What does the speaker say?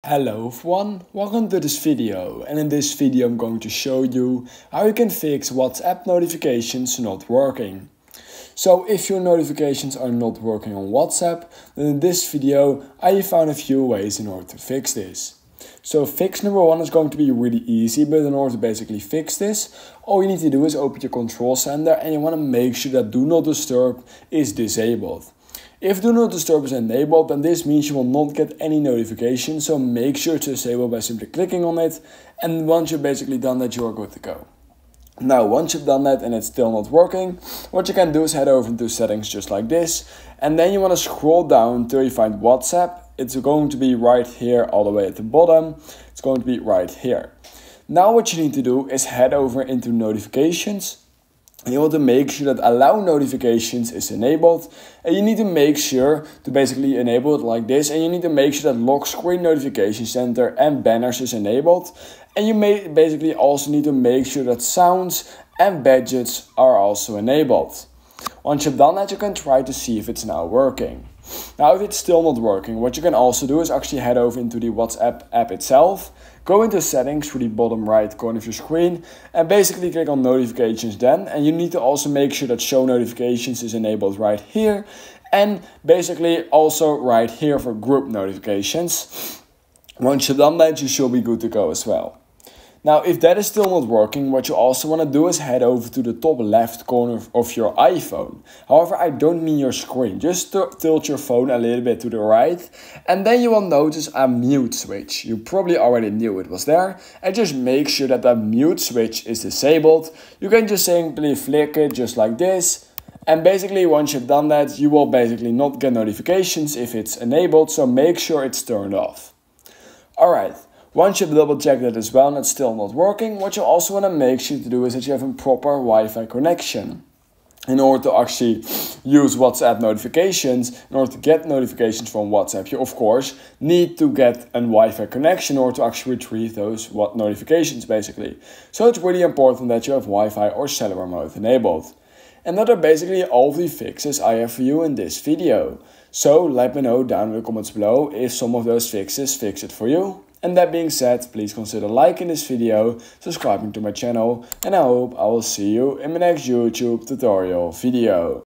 Hello everyone, welcome to this video, and in this video I'm going to show you how you can fix WhatsApp notifications not working. So if your notifications are not working on WhatsApp, then in this video I found a few ways in order to fix this. So fix number one is going to be really easy, but in order to basically fix this, all you need to do is open your control center and you want to make sure that Do Not Disturb is disabled. If Do Not Disturb is enabled, then this means you will not get any notifications, so make sure to disable by simply clicking on it, and once you've basically done that, you are good to go. Now, once you've done that and it's still not working, what you can do is head over into settings just like this, and then you want to scroll down until you find WhatsApp. It's going to be right here all the way at the bottom. It's going to be right here. Now what you need to do is head over into notifications. And you want to make sure that allow notifications is enabled, and you need to make sure to basically enable it like this, and you need to make sure that lock screen notification center and banners is enabled, and you may basically also need to make sure that sounds and badges are also enabled. Once you've done that, you can try to see if it's now working. Now if it's still not working, what you can also do is actually head over into the WhatsApp app itself, go into settings for the bottom right corner of your screen and basically click on notifications then, and you need to also make sure that show notifications is enabled right here and basically also right here for group notifications. Once you've done that, you should be good to go as well. Now, if that is still not working, what you also want to do is head over to the top left corner of your iPhone. However, I don't mean your screen. Just tilt your phone a little bit to the right, and then you will notice a mute switch. You probably already knew it was there, and just make sure that mute switch is disabled. You can just simply flick it just like this, and basically once you've done that, you will basically not get notifications if it's enabled, so make sure it's turned off. Alright. Once you've double checked that as well and it's still not working, what you also want to make sure to do is that you have a proper Wi-Fi connection. In order to actually use WhatsApp notifications, in order to get notifications from WhatsApp, you of course need to get a Wi-Fi connection in order to actually retrieve those notifications basically. So it's really important that you have Wi-Fi or cellular mode enabled. And that are basically all the fixes I have for you in this video. So let me know down in the comments below if some of those fixes fix it for you. And that being said, please consider liking this video, subscribing to my channel, and I hope I will see you in my next YouTube tutorial video.